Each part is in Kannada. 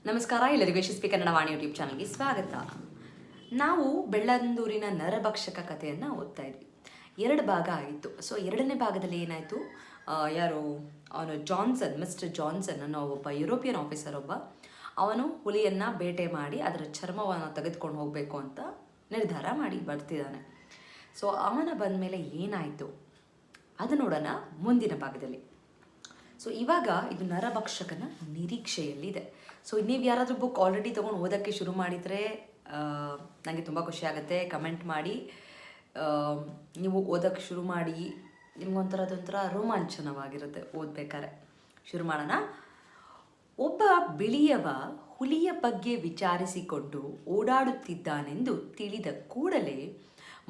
ನಮಸ್ಕಾರ, ಎಲ್ಲರಿಗೂ ಯಶಸ್ವಿ ಕನ್ನಡ ವಾಣಿ ಯೂಟ್ಯೂಬ್ ಚಾನಲ್ಗೆ ಸ್ವಾಗತ. ನಾವು ಬೆಳ್ಳಂದೂರಿನ ನರಭಕ್ಷಕ ಕಥೆಯನ್ನು ಓದ್ತಾ ಇದ್ವಿ. 2 ಭಾಗ ಆಯಿತು. ಸೊ 2ನೇ ಭಾಗದಲ್ಲಿ ಏನಾಯಿತು, ಅವನು ಮಿಸ್ಟರ್ ಜಾನ್ಸನ್ ಅನ್ನೋ ಒಬ್ಬ ಯುರೋಪಿಯನ್ ಆಫೀಸರ್ ಅವನು ಹುಲಿಯನ್ನು ಬೇಟೆ ಮಾಡಿ ಅದರ ಚರ್ಮವನ್ನು ತೆಗೆದುಕೊಂಡು ಹೋಗಬೇಕು ಅಂತ ನಿರ್ಧಾರ ಮಾಡಿ ಬರ್ತಿದ್ದಾನೆ. ಸೊ ಅವನ ಬಂದ ಮೇಲೆ ಏನಾಯಿತು ಅದು ನೋಡೋಣ ಮುಂದಿನ ಭಾಗದಲ್ಲಿ. ಸೊ ಇವಾಗ ಇದು ನರಭಕ್ಷಕನ ನಿರೀಕ್ಷೆಯಲ್ಲಿದೆ. ಸೊ ನೀವು ಯಾರಾದರೂ ಬುಕ್ ಆಲ್ರೆಡಿ ತೊಗೊಂಡು ಓದೋಕ್ಕೆ ಶುರು ಮಾಡಿದರೆ ನನಗೆ ತುಂಬ ಖುಷಿ ಆಗುತ್ತೆ. ಕಮೆಂಟ್ ಮಾಡಿ. ನೀವು ಓದೋಕ್ಕೆ ಶುರು ಮಾಡಿ, ನಿಮ್ಗೊಂಥರ ರೋಮಾಂಚನವಾಗಿರುತ್ತೆ ಓದಬೇಕಾದ್ರೆ. ಶುರು ಮಾಡೋಣ. ಒಬ್ಬ ಬಿಳಿಯವ ಹುಲಿಯ ಬಗ್ಗೆ ವಿಚಾರಿಸಿಕೊಂಡು ಓಡಾಡುತ್ತಿದ್ದಾನೆಂದು ತಿಳಿದ ಕೂಡಲೇ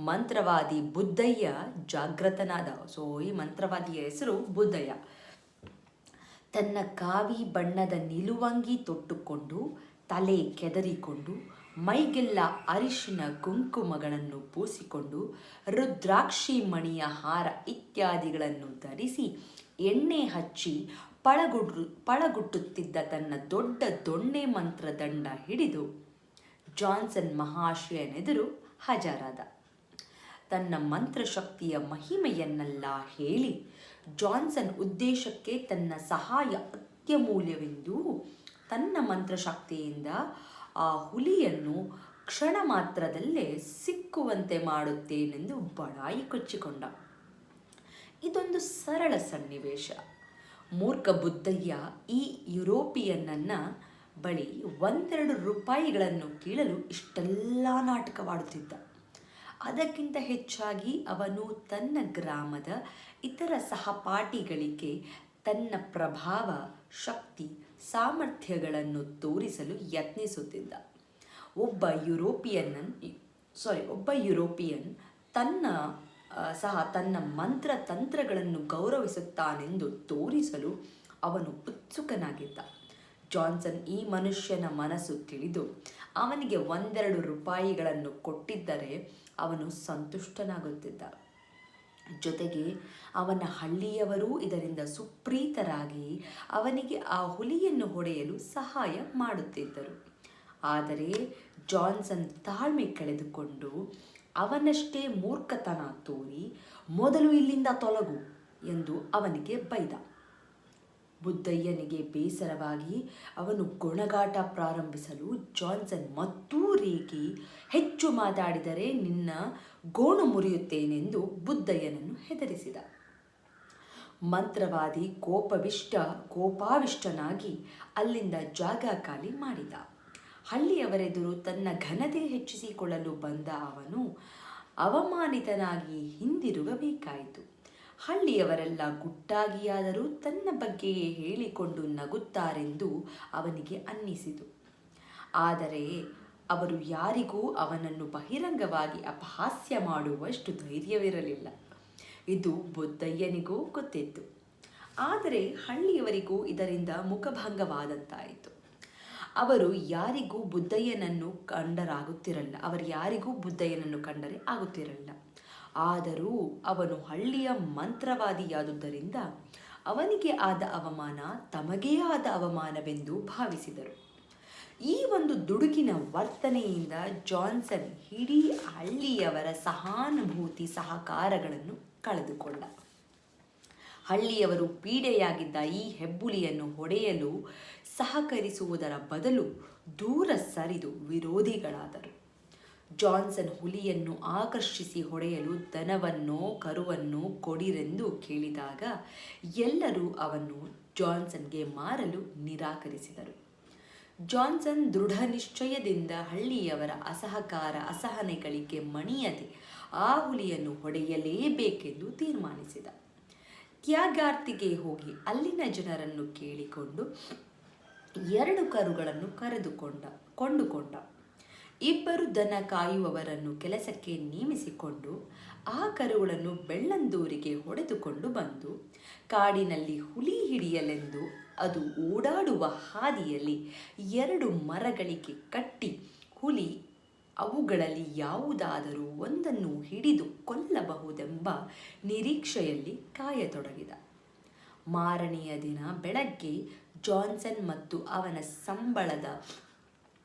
ಮಂತ್ರವಾದಿ ಬುದ್ಧಯ್ಯ ಜಾಗೃತನಾದ. ಸೊ ಈ ಮಂತ್ರವಾದಿಯ ಹೆಸರು ಬುದ್ಧಯ್ಯ. ತನ್ನ ಕಾವಿ ಬಣ್ಣದ ನಿಲುವಂಗಿ ತೊಟ್ಟುಕೊಂಡು, ತಲೆ ಕೆದರಿಕೊಂಡು, ಮೈಗೆಲ್ಲ ಅರಿಶಿನ ಕುಂಕುಮಗಳನ್ನು ಪೂಸಿಕೊಂಡು, ರುದ್ರಾಕ್ಷಿ ಮಣಿಯ ಹಾರ ಇತ್ಯಾದಿಗಳನ್ನು ಧರಿಸಿ, ಎಣ್ಣೆ ಹಚ್ಚಿ ಪಳಗುಟ್ಟುತ್ತಿದ್ದ ತನ್ನ ದೊಡ್ಡ ದೊಣ್ಣೆ ಮಂತ್ರದಂಡ ಹಿಡಿದು ಜಾನ್ಸನ್ ಮಹಾಶಯನೆದುರು ಹಾಜರಾದ. ತನ್ನ ಮಂತ್ರಶಕ್ತಿಯ ಮಹಿಮೆಯನ್ನೆಲ್ಲ ಹೇಳಿ ಜಾನ್ಸನ್ ಉದ್ದೇಶಕ್ಕೆ ತನ್ನ ಸಹಾಯ ಅತ್ಯಮೂಲ್ಯವೆಂದು, ತನ್ನ ಮಂತ್ರಶಕ್ತಿಯಿಂದ ಆ ಹುಲಿಯನ್ನು ಕ್ಷಣ ಮಾತ್ರದಲ್ಲೇ ಸಿಕ್ಕುವಂತೆ ಮಾಡುತ್ತೇನೆಂದು ಬಡಾಯಿ ಕೊಚ್ಚಿಕೊಂಡ. ಇದೊಂದು ಸರಳ ಸನ್ನಿವೇಶ. ಮೂರ್ಖ ಬುದ್ಧಯ್ಯ ಈ ಯುರೋಪಿಯನ್ನ ಬಳಿ 1-2 ರೂಪಾಯಿಗಳನ್ನು ಕೀಳಲು ಇಷ್ಟೆಲ್ಲ ನಾಟಕವಾಡುತ್ತಿದ್ದ. ಅದಕ್ಕಿಂತ ಹೆಚ್ಚಾಗಿ ಅವನು ತನ್ನ ಗ್ರಾಮದ ಇತರ ಸಹಪಾಠಿಗಳಿಗೆ ತನ್ನ ಪ್ರಭಾವ, ಶಕ್ತಿ, ಸಾಮರ್ಥ್ಯಗಳನ್ನು ತೋರಿಸಲು ಯತ್ನಿಸುತ್ತಿದ್ದ. ಒಬ್ಬ ಯುರೋಪಿಯನ್ ತನ್ನ ಮಂತ್ರತಂತ್ರಗಳನ್ನು ಗೌರವಿಸುತ್ತಾನೆಂದು ತೋರಿಸಲು ಅವನು ಉತ್ಸುಕನಾಗಿದ್ದ. ಜಾನ್ಸನ್ ಈ ಮನುಷ್ಯನ ಮನಸ್ಸು ತಿಳಿದು ಅವನಿಗೆ 1-2 ರೂಪಾಯಿಗಳನ್ನು ಕೊಟ್ಟಿದ್ದರೆ ಅವನು ಸಂತುಷ್ಟನಾಗುತ್ತಿದ್ದ. ಜೊತೆಗೆ ಅವನ ಹಳ್ಳಿಯವರೂ ಇದರಿಂದ ಸುಪ್ರೀತರಾಗಿ ಅವನಿಗೆ ಆ ಹುಲಿಯನ್ನು ಹೊಡೆಯಲು ಸಹಾಯ ಮಾಡುತ್ತಿದ್ದರು. ಆದರೆ ಜಾನ್ಸನ್ ತಾಳ್ಮೆ ಕಳೆದುಕೊಂಡು ಅವನಷ್ಟೇ ಮೂರ್ಖತನ ತೋರಿ, ಮೊದಲು ಇಲ್ಲಿಂದ ತೊಲಗು ಎಂದು ಅವನಿಗೆ ಬೈದ. ಬುದ್ಧಯ್ಯನಿಗೆ ಬೇಸರವಾಗಿ ಅವನು ಗೊಣಗಾಟ ಪ್ರಾರಂಭಿಸಲು ಜಾನ್ಸನ್ ಮತ್ತೂ ರೇಗಿ, ಹೆಚ್ಚು ಮಾತಾಡಿದರೆ ನಿನ್ನ ಗೋಣು ಮುರಿಯುತ್ತೇನೆಂದು ಬುದ್ಧಯ್ಯನನ್ನು ಹೆದರಿಸಿದ. ಮಂತ್ರವಾದಿ ಕೋಪಾವಿಷ್ಟನಾಗಿ ಅಲ್ಲಿಂದ ಜಾಗ ಖಾಲಿ ಮಾಡಿದ. ಹಳ್ಳಿಯವರೆದುರು ತನ್ನ ಘನತೆ ಹೆಚ್ಚಿಸಿಕೊಳ್ಳಲು ಬಂದ ಅವನು ಅವಮಾನಿತನಾಗಿ ಹಿಂದಿರುಗಬೇಕಾಯಿತು. ಹಳ್ಳಿಯವರೆಲ್ಲ ಗುಟ್ಟಾಗಿಯಾದರೂ ತನ್ನ ಬಗ್ಗೆಯೇ ಹೇಳಿಕೊಂಡು ನಗುತ್ತಾರೆಂದು ಅವನಿಗೆ ಅನ್ನಿಸಿತು. ಆದರೆ ಅವರು ಯಾರಿಗೂ ಅವನನ್ನು ಬಹಿರಂಗವಾಗಿ ಅಪಹಾಸ್ಯ ಮಾಡುವಷ್ಟು ಧೈರ್ಯವಿರಲಿಲ್ಲ. ಇದು ಬುದ್ಧಯ್ಯನಿಗೂ ಗೊತ್ತಿತ್ತು. ಆದರೆ ಹಳ್ಳಿಯವರಿಗೂ ಇದರಿಂದ ಮುಖಭಂಗವಾದಂತಾಯಿತು. ಅವರು ಯಾರಿಗೂ ಬುದ್ಧಯ್ಯನನ್ನು ಕಂಡರೆ ಆಗುತ್ತಿರಲಿಲ್ಲ. ಆದರೂ ಅವನು ಹಳ್ಳಿಯ ಮಂತ್ರವಾದಿಯಾದುದರಿಂದ ಅವನಿಗೆ ಆದ ಅವಮಾನ ತಮಗೇ ಆದ ಅವಮಾನವೆಂದು ಭಾವಿಸಿದರು. ಈ ಒಂದು ದುಡುಕಿನ ವರ್ತನೆಯಿಂದ ಜಾನ್ಸನ್ ಇಡೀ ಹಳ್ಳಿಯವರ ಸಹಾನುಭೂತಿ ಸಹಕಾರಗಳನ್ನು ಕಳೆದುಕೊಂಡ. ಹಳ್ಳಿಯವರು ಪೀಡೆಯಾಗಿದ್ದ ಈ ಹೆಬ್ಬುಲಿಯನ್ನು ಹೊಡೆಯಲು ಸಹಕರಿಸುವುದರ ಬದಲು ದೂರ ಸರಿದು ವಿರೋಧಿಗಳಾದರು. ಜಾನ್ಸನ್ ಹುಲಿಯನ್ನು ಆಕರ್ಷಿಸಿ ಹೊಡೆಯಲು ದನವನ್ನೋ ಕರುವನ್ನೋ ಕೊಡಿರೆಂದು ಕೇಳಿದಾಗ ಎಲ್ಲರೂ ಅವನ್ನು ಜಾನ್ಸನ್ಗೆ ಮಾರಲು ನಿರಾಕರಿಸಿದರು. ಜಾನ್ಸನ್ ದೃಢ ನಿಶ್ಚಯದಿಂದ ಹಳ್ಳಿಯವರ ಅಸಹನೆಗಳಿಗೆ ಮಣಿಯದೆ ಆ ಹುಲಿಯನ್ನು ಹೊಡೆಯಲೇಬೇಕೆಂದು ತೀರ್ಮಾನಿಸಿದ. ತ್ಯಾಗಾರ್ತಿಗೆ ಹೋಗಿ ಅಲ್ಲಿನ ಜನರನ್ನು ಕೇಳಿಕೊಂಡು 2 ಕರುಗಳನ್ನು ಕೊಂಡುಕೊಂಡ. 2 ದನ ಕಾಯುವವರನ್ನು ಕೆಲಸಕ್ಕೆ ನೇಮಿಸಿಕೊಂಡು ಆ ಕರುಗಳನ್ನು ಬೆಳ್ಳಂದೂರಿಗೆ ಹೊಡೆದುಕೊಂಡು ಬಂದು, ಕಾಡಿನಲ್ಲಿ ಹುಲಿ ಹಿಡಿಯಲೆಂದು ಅದು ಓಡಾಡುವ ಹಾದಿಯಲ್ಲಿ 2 ಮರಗಳಿಗೆ ಕಟ್ಟಿ, ಹುಲಿ ಅವುಗಳಲ್ಲಿ ಯಾವುದಾದರೂ ಒಂದನ್ನು ಹಿಡಿದು ಕೊಲ್ಲಬಹುದೆಂಬ ನಿರೀಕ್ಷೆಯಲ್ಲಿ ಕಾಯತೊಡಗಿದ. ಮಾರನೆಯ ದಿನ ಬೆಳಗ್ಗೆ ಜಾನ್ಸನ್ ಮತ್ತು ಅವನ ಸಂಬಳದ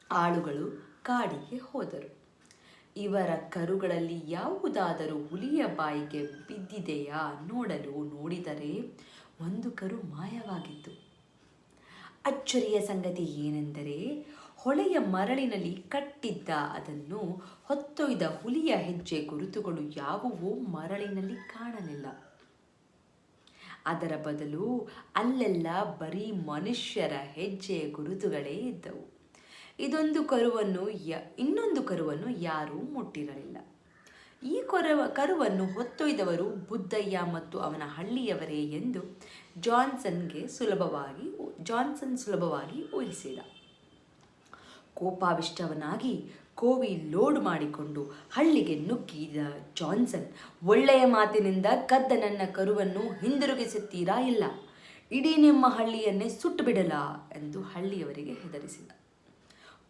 ಆಳುಗಳು ಕಾಡಿಗೆ ಹೋದರು. ಇವರ ಕರುಗಳಲ್ಲಿ ಯಾವುದಾದರೂ ಹುಲಿಯ ಬಾಯಿಗೆ ಬಿದ್ದಿದೆಯಾ ನೋಡಿದರೆ ಒಂದು ಕರು ಮಾಯವಾಗಿತ್ತು. ಅಚ್ಚರಿಯ ಸಂಗತಿ ಏನೆಂದರೆ ಹೊಳೆಯ ಮರಳಿನಲ್ಲಿ ಕಟ್ಟಿದ್ದ ಅದನ್ನು ಹೊತ್ತೊಯ್ದ ಹುಲಿಯ ಹೆಜ್ಜೆ ಗುರುತುಗಳು ಯಾವುವೂ ಮರಳಿನಲ್ಲಿ ಕಾಣಲಿಲ್ಲ. ಅದರ ಬದಲು ಅಲ್ಲೆಲ್ಲ ಬರೀ ಮನುಷ್ಯರ ಹೆಜ್ಜೆಯ ಗುರುತುಗಳೇ ಇದ್ದವು. ಇನ್ನೊಂದು ಕರುವನ್ನು ಯಾರೂ ಮುಟ್ಟಿರಲಿಲ್ಲ. ಈ ಕರುವನ್ನು ಹೊತ್ತೊಯ್ದವರು ಬುದ್ದಯ್ಯ ಮತ್ತು ಅವನ ಹಳ್ಳಿಯವರೇ ಎಂದು ಜಾನ್ಸನ್ ಸುಲಭವಾಗಿ ಊಹಿಸಿದ. ಕೋಪಾವಿಷ್ಟವನಾಗಿ ಕೋವಿ ಲೋಡ್ ಮಾಡಿಕೊಂಡು ಹಳ್ಳಿಗೆ ನುಗ್ಗಿದ ಜಾನ್ಸನ್, ಒಳ್ಳೆಯ ಮಾತಿನಿಂದ ಕದ್ದ ನನ್ನ ಕರುವನ್ನು ಹಿಂದಿರುಗಿಸುತ್ತೀರಾ ಇಲ್ಲ, ಇಡೀ ನಿಮ್ಮ ಹಳ್ಳಿಯನ್ನೇ ಸುಟ್ಟು ಬಿಡಲಾ ಎಂದು ಹಳ್ಳಿಯವರಿಗೆ ಹೆದರಿಸಿದ.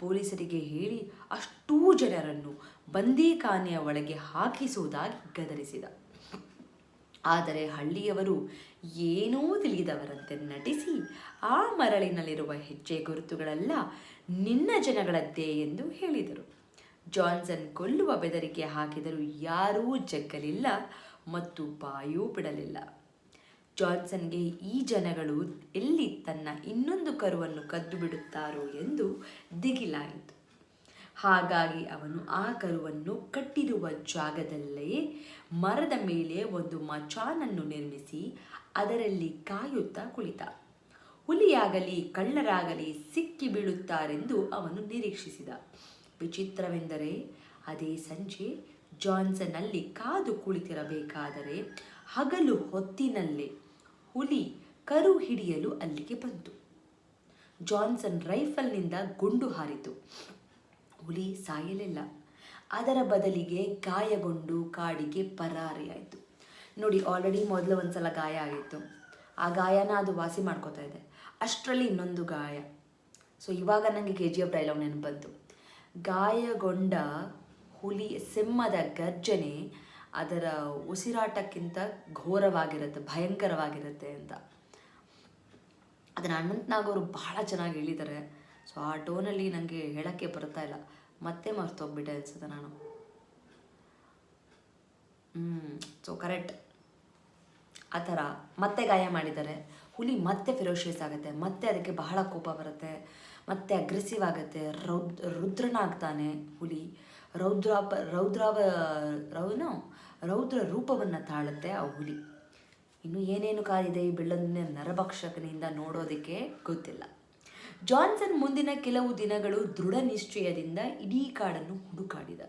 ಪೊಲೀಸರಿಗೆ ಹೇಳಿ ಅಷ್ಟೂ ಜನರನ್ನು ಬಂದೀಖಾನೆಯ ಒಳಗೆ ಹಾಕಿಸುವುದಾಗಿ ಗದರಿಸಿದ. ಆದರೆ ಹಳ್ಳಿಯವರು ಏನೂ ತಿಳಿದವರಂತೆ ನಟಿಸಿ ಆ ಮರಳಿನಲ್ಲಿರುವ ಹೆಜ್ಜೆ ಗುರುತುಗಳೆಲ್ಲ ನಿನ್ನ ಜನಗಳದ್ದೇ ಎಂದು ಹೇಳಿದರು. ಜಾನ್ಸನ್ ಕೊಲ್ಲುವ ಬೆದರಿಕೆ ಹಾಕಿದರೂ ಯಾರೂ ಜಗ್ಗಲಿಲ್ಲ ಮತ್ತು ಬಾಯೂ ಬಿಡಲಿಲ್ಲ. ಜಾನ್ಸನ್ಗೆ ಈ ಜನಗಳು ಎಲ್ಲಿ ತನ್ನ ಇನ್ನೊಂದು ಕರುವನ್ನು ಕದ್ದು ಬಿಡುತ್ತಾರೋ ಎಂದು ದಿಗಿಲಾಯಿತು. ಹಾಗಾಗಿ ಅವನು ಆ ಕರುವನ್ನು ಕಟ್ಟಿರುವ ಜಾಗದಲ್ಲೇ ಮರದ ಮೇಲೆ ಒಂದು ಮಚಾನನ್ನು ನಿರ್ಮಿಸಿ ಅದರಲ್ಲಿ ಕಾಯುತ್ತಾ ಕುಳಿತ. ಹುಲಿಯಾಗಲಿ ಕಳ್ಳರಾಗಲಿ ಸಿಕ್ಕಿ ಬೀಳುತ್ತಾರೆಂದು ಅವನು ನಿರೀಕ್ಷಿಸಿದ. ವಿಚಿತ್ರವೆಂದರೆ ಅದೇ ಸಂಜೆ ಜಾನ್ಸನ್ ಅಲ್ಲಿ ಕಾದು ಕುಳಿತಿರಬೇಕಾದರೆ ಹಗಲು ಹೊತ್ತಿನಲ್ಲೇ ಹುಲಿ ಕರು ಹಿಡಿಯಲು ಅಲ್ಲಿಗೆ ಬಂತು. ಜಾನ್ಸನ್ ರೈಫಲ್ನಿಂದ ಗುಂಡು ಹಾರಿತು. ಹುಲಿ ಸಾಯಲಿಲ್ಲ. ಅದರ ಬದಲಿಗೆ ಗಾಯಗೊಂಡು ಕಾಡಿಗೆ ಪರಾರಿಯಾಯಿತು. ನೋಡಿ, ಆಲ್ರೆಡಿ ಮೊದಲು ಒಂದ್ಸಲ ಗಾಯ ಆಗಿತ್ತು. ಆ ಗಾಯನ ಅದು ವಾಸಿ ಮಾಡ್ಕೋತಾ ಇದೆ. ಅಷ್ಟರಲ್ಲಿ ಇನ್ನೊಂದು ಗಾಯ. ಸೊ ಇವಾಗ ನನಗೆ KGF ಡೈಲಾಗ್ ನೆನಪು ಬಂತು. ಗಾಯಗೊಂಡ ಹುಲಿ ಸಿಂಹದ ಗರ್ಜನೆ ಅದರ ಉಸಿರಾಟಕ್ಕಿಂತ ಘೋರವಾಗಿರುತ್ತೆ, ಭಯಂಕರವಾಗಿರುತ್ತೆ ಅಂತ. ಅದನ್ನು ಅನಂತ್ನಾಗ್ ಅವರು ಬಹಳ ಚೆನ್ನಾಗಿ ಹೇಳಿದ್ದಾರೆ. ಸೊ ಆ ಟೋನಲ್ಲಿ ನನಗೆ ಹೇಳೋಕ್ಕೆ ಬರ್ತಾ ಇಲ್ಲ, ಮತ್ತೆ ಮರ್ತೋಗ್ಬಿಟ್ಟೆ ಅನ್ಸುತ್ತೆ ನಾನು. ಸೊ ಕರೆಕ್ಟ್, ಆ ಥರ ಮತ್ತೆ ಗಾಯ ಮಾಡಿದ್ದಾರೆ. ಹುಲಿ ಮತ್ತೆ ಫಿರೋಷಿಯಸ್ ಆಗುತ್ತೆ, ಮತ್ತೆ ಅದಕ್ಕೆ ಬಹಳ ಕೋಪ ಬರುತ್ತೆ, ಮತ್ತೆ ಅಗ್ರೆಸಿವ್ ಆಗುತ್ತೆ, ರುದ್ರನಾಗ್ತಾನೆ ಹುಲಿ. ರೌದ್ರ ರೂಪವನ್ನು ತಾಳುತ್ತೆ ಆ ಹುಲಿ. ಇನ್ನು ಏನೇನು ಕಾದಿದೆ ಈ ಬೆಳ್ಳಂದೂರಿನ ನರಭಕ್ಷಕನಿಂದ ನೋಡೋದಕ್ಕೆ ಗೊತ್ತಿಲ್ಲ. ಜಾನ್ಸನ್ ಮುಂದಿನ ಕೆಲವು ದಿನಗಳು ದೃಢ ನಿಶ್ಚಯದಿಂದ ಇಡೀ ಕಾಡನ್ನು ಹುಡುಕಾಡಿದ.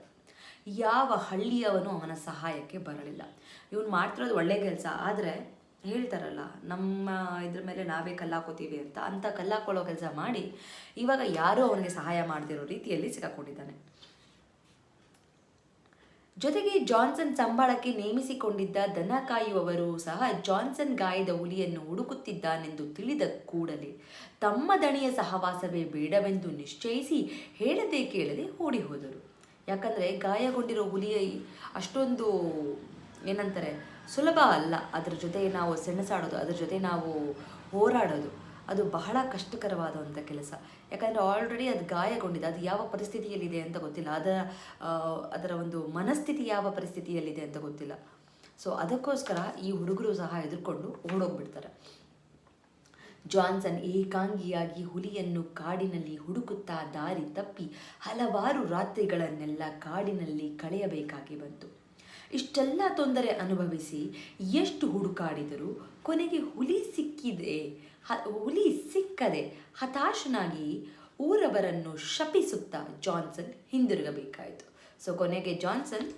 ಯಾವ ಹಳ್ಳಿಯವನು ಅವನ ಸಹಾಯಕ್ಕೆ ಬರಲಿಲ್ಲ. ಇವನು ಮಾಡ್ತಿರೋದು ಒಳ್ಳೆ ಕೆಲಸ, ಆದರೆ ಹೇಳ್ತಾರಲ್ಲ, ನಮ್ಮ ಇದ್ರ ಮೇಲೆ ನಾವೇ ಕಲ್ಲಾಕೋತೀವಿ ಅಂತ ಕಲ್ಲಾಕೊಳ್ಳೋ ಕೆಲಸ ಮಾಡಿ ಇವಾಗ ಯಾರೂ ಅವನಿಗೆ ಸಹಾಯ ಮಾಡದಿರೋ ರೀತಿಯಲ್ಲಿ ಸಿಕ್ಕಾಕೊಂಡಿದ್ದಾನೆ. ಜೊತೆಗೆ ಜಾನ್ಸನ್ ಸಂಬಳಕ್ಕೆ ನೇಮಿಸಿಕೊಂಡಿದ್ದ ದನ ಕಾಯುವವರು ಸಹ ಜಾನ್ಸನ್ ಗಾಯದ ಹುಲಿಯನ್ನು ಹುಡುಕುತ್ತಿದ್ದಾನೆಂದು ತಿಳಿದ ಕೂಡಲೇ ತಮ್ಮ ದಣಿಯ ಸಹವಾಸವೇ ಬೇಡವೆಂದು ನಿಶ್ಚಯಿಸಿ ಹೇಳದೆ ಕೇಳದೆ ಓಡಿ ಹೋದರು. ಯಾಕಂದರೆ ಗಾಯಗೊಂಡಿರೋ ಹುಲಿ ಅಷ್ಟೊಂದು ಏನಂತಾರೆ ಸುಲಭ ಅಲ್ಲ. ಅದ್ರ ಜೊತೆ ನಾವು ಸೆಣಸಾಡೋದು, ಅದ್ರ ಜೊತೆ ನಾವು ಹೋರಾಡೋದು, ಅದು ಬಹಳ ಕಷ್ಟಕರವಾದಂಥ ಕೆಲಸ. ಯಾಕಂದರೆ ಆಲ್ರೆಡಿ ಅದು ಗಾಯಗೊಂಡಿದೆ, ಅದು ಯಾವ ಪರಿಸ್ಥಿತಿಯಲ್ಲಿದೆ ಅಂತ ಗೊತ್ತಿಲ್ಲ, ಅದರ ಒಂದು ಮನಸ್ಥಿತಿ ಯಾವ ಪರಿಸ್ಥಿತಿಯಲ್ಲಿದೆ ಅಂತ ಗೊತ್ತಿಲ್ಲ. ಸೊ ಅದಕ್ಕೋಸ್ಕರ ಈ ಹುಡುಗರು ಸಹ ಎದುರ್ಕೊಂಡು ಓಡೋಗ್ಬಿಡ್ತಾರೆ. ಜಾನ್ಸನ್ ಏಕಾಂಗಿಯಾಗಿ ಹುಲಿಯನ್ನು ಕಾಡಿನಲ್ಲಿ ಹುಡುಕುತ್ತಾ ದಾರಿ ತಪ್ಪಿ ಹಲವಾರು ರಾತ್ರಿಗಳನ್ನೆಲ್ಲ ಕಾಡಿನಲ್ಲಿ ಕಳೆಯಬೇಕಾಗಿ ಬಂತು. ಇಷ್ಟೆಲ್ಲ ತೊಂದರೆ ಅನುಭವಿಸಿ ಎಷ್ಟು ಹುಡುಕಾಡಿದರೂ ಕೊನೆಗೆ ಹುಲಿ ಸಿಕ್ಕದೆ ಹತಾಶನಾಗಿ ಊರವರನ್ನು ಶಪಿಸುತ್ತಾ ಜಾನ್ಸನ್ ಹಿಂದಿರುಗಬೇಕಾಯಿತು. ಸೊ ಕೊನೆಗೆ ಜಾನ್ಸನ್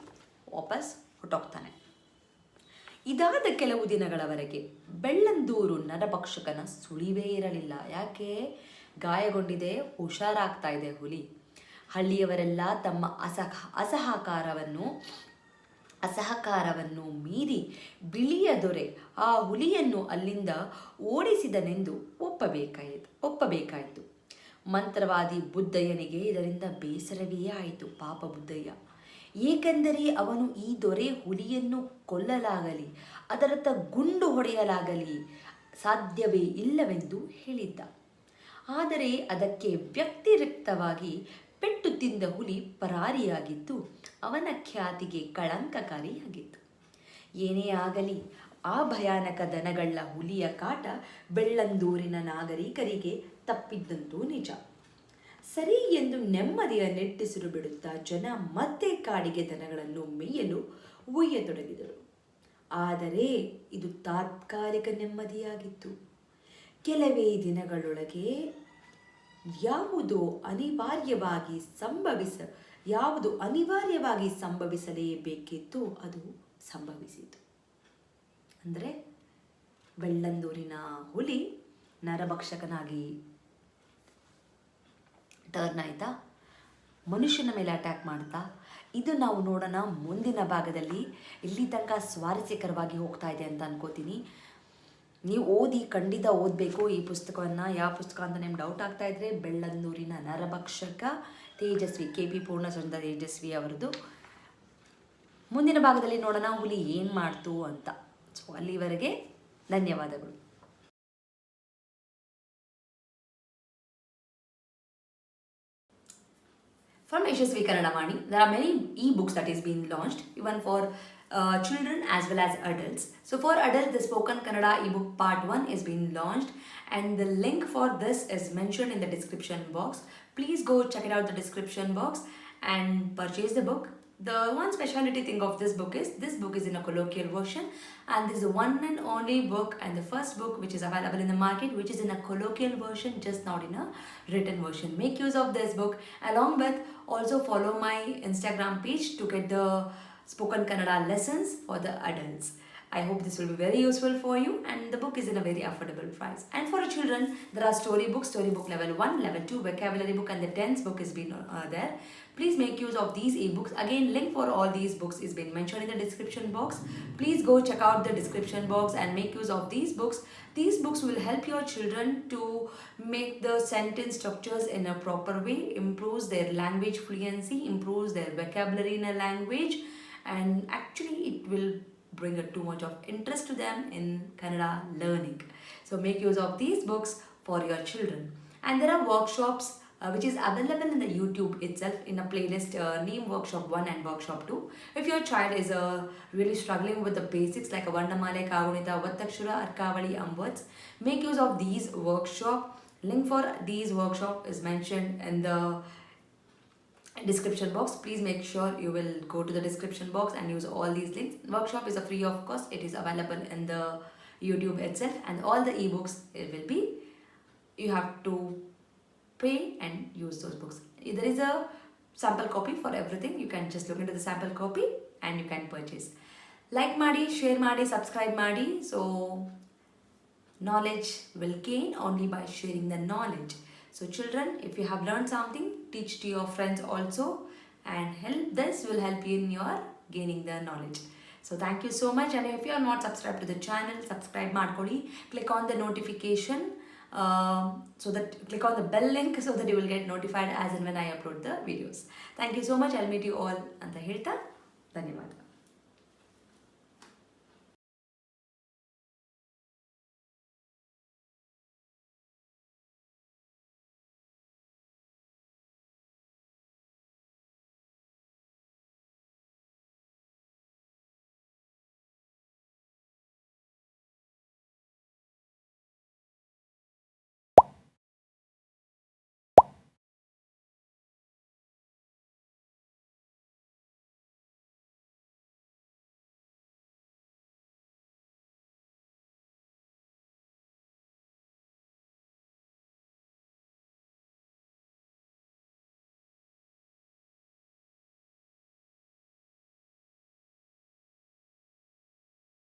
ವಾಪಸ್ ಹೊರಟೋಗ್ತಾನೆ. ಇದಾದ ಕೆಲವು ದಿನಗಳವರೆಗೆ ಬೆಳ್ಳಂದೂರು ನರಭಕ್ಷಕನ ಸುಳಿವೇ ಇರಲಿಲ್ಲ. ಯಾಕೆ? ಗಾಯಗೊಂಡಿದೆ, ಹುಷಾರಾಗ್ತಾ ಇದೆ ಹುಲಿ. ಹಳ್ಳಿಯವರೆಲ್ಲ ತಮ್ಮ ಅಸಹಕಾರವನ್ನು ಮೀರಿ ಬಿಳಿಯ ದೊರೆ ಆ ಹುಲಿಯನ್ನು ಅಲ್ಲಿಂದ ಓಡಿಸಿದನೆಂದು ಒಪ್ಪಬೇಕಾಯಿತು. ಮಂತ್ರವಾದಿ ಬುದ್ದಯ್ಯನಿಗೆ ಇದರಿಂದ ಬೇಸರವೇ ಆಯಿತು. ಪಾಪ ಬುದ್ದಯ್ಯ. ಏಕೆಂದರೆ ಅವನು ಈ ದೊರೆ ಹುಲಿಯನ್ನು ಕೊಲ್ಲಲಾಗಲಿ ಅದರತ್ತ ಗುಂಡು ಹೊಡೆಯಲಾಗಲಿ ಸಾಧ್ಯವೇ ಇಲ್ಲವೆಂದು ಹೇಳಿದ್ದ. ಆದರೆ ಅದಕ್ಕೆ ವ್ಯತಿರಿಕ್ತವಾಗಿ ಪೆಟ್ಟು ತಿಂದ ಹುಲಿ ಪರಾರಿಯಾಗಿದ್ದು ಅವನ ಖ್ಯಾತಿಗೆ ಕಳಂಕಕಾರಿಯಾಗಿತ್ತು. ಏನೇ ಆಗಲಿ ಆ ಭಯಾನಕ ದನಗಳ ಹುಲಿಯ ಕಾಟ ಬೆಳ್ಳಂದೂರಿನ ನಾಗರಿಕರಿಗೆ ತಪ್ಪಿದ್ದಂತೂ ನಿಜ. ಸರಿ ಎಂದು ನೆಮ್ಮದಿಯ ನೆಟ್ಟಿಸಿರು ಬಿಡುತ್ತಾ ಜನ ಮತ್ತೆ ಕಾಡಿಗೆ ದನಗಳನ್ನು ಮೇಯಲು ಒಯ್ಯತೊಡಗಿದರು. ಆದರೆ ಇದು ತಾತ್ಕಾಲಿಕ ನೆಮ್ಮದಿಯಾಗಿತ್ತು. ಕೆಲವೇ ದಿನಗಳೊಳಗೆ ಯಾವುದು ಅನಿವಾರ್ಯವಾಗಿ ಸಂಭವಿಸಲೇಬೇಕಿತ್ತು ಅದು ಸಂಭವಿಸಿತು. ಅಂದರೆ ಬೆಳ್ಳಂದೂರಿನ ಹುಲಿ ನರಭಕ್ಷಕನಾಗಿ ಟರ್ನ್ ಆಯ್ತಾ, ಮನುಷ್ಯನ ಮೇಲೆ ಅಟ್ಯಾಕ್ ಮಾಡ್ತಾ. ಇದು ನಾವು ನೋಡೋಣ ಮುಂದಿನ ಭಾಗದಲ್ಲಿ. ಇಲ್ಲಿ ತನಕ ಸ್ವಾರಸ್ಯಕರವಾಗಿ ಹೋಗ್ತಾ ಇದೆ ಅಂತ ಅನ್ಕೋತೀನಿ. ನೀವು ಖಂಡಿತ ಓದಬೇಕು ಈ ಪುಸ್ತಕವನ್ನು. ಯಾವ ಪುಸ್ತಕ ಅಂತ ನಿಮ್ಗೆ ಡೌಟ್ ಆಗ್ತಾ ಇದ್ರೆ ಬೆಳ್ಳಂದೂರಿನ ನರಭಕ್ಷಕ, ತೇಜಸ್ವಿ, KP ಪೂರ್ಣಚಂದ್ರ ತೇಜಸ್ವಿ ಅವರದ್ದು. ಮುಂದಿನ ಭಾಗದಲ್ಲಿ ನೋಡೋಣ ಹುಲಿ ಏನು ಮಾಡ್ತು ಅಂತ. ಸೊ ಅಲ್ಲಿವರೆಗೆ ಧನ್ಯವಾದಗಳು. From Yashaswi Kannada Vaani, there are many e-books that is being launched, even for children as well as adults. So for adults, the Spoken Kannada ebook part 1 is being launched, and the link for this is mentioned in the description box. Please go check it out, the description box, and purchase the book. The one speciality thing of this book is in a colloquial version, and this is the one and only book and the first book which is available in the market which is in a colloquial version, just not in a written version. Make use of this book. Along with, also follow my Instagram page to get the spoken Kannada lessons for the adults. I hope this will be very useful for you, and the book is in a very affordable price. And for the children, there are storybook level 1, level 2, vocabulary book, and the tense book is been there. Please make use of these ebooks. Again, link for all these books is been mentioned in the description box. Please go check out the description box and make use of these books. These books will help your children to make the sentence structures in a proper way, improves their language fluency, improves their vocabulary in a language, and actually it will bring too much of interest to them in Kannada learning. So make use of these books for your children. And there are workshops which is available in the YouTube itself in a playlist name Workshop 1 and Workshop 2. If your child is really struggling with the basics like a Vandamale, Kagunita, Vattakshura, Arkavali, words, make use of these workshop. Link for these workshop is mentioned in the description box. Please make sure you will go to the description box and use all these links. Workshop is a free of cost. It is available in the YouTube itself, and all the ebooks it will be, you have to pay and use those books. There is a sample copy for everything. You can just look into the sample copy and you can purchase. Like ಮಾಡಿ, share ಮಾಡಿ, subscribe ಮಾಡಿ. So knowledge will gain only by sharing the knowledge. So children, if you have learned something, teach to your friends also, and this will help you in your gaining the knowledge. So thank you so much, and if you are not subscribed to the channel, subscribe ಮಾಡ್ಕೊಳ್ಳಿ. Click on the notification, so that click on the bell link so that you will get notified as and when I upload the videos. Thank you so much. I'll meet you all ಅಂತ ಹೇಳ್ತಾ ಧನ್ಯವಾದ.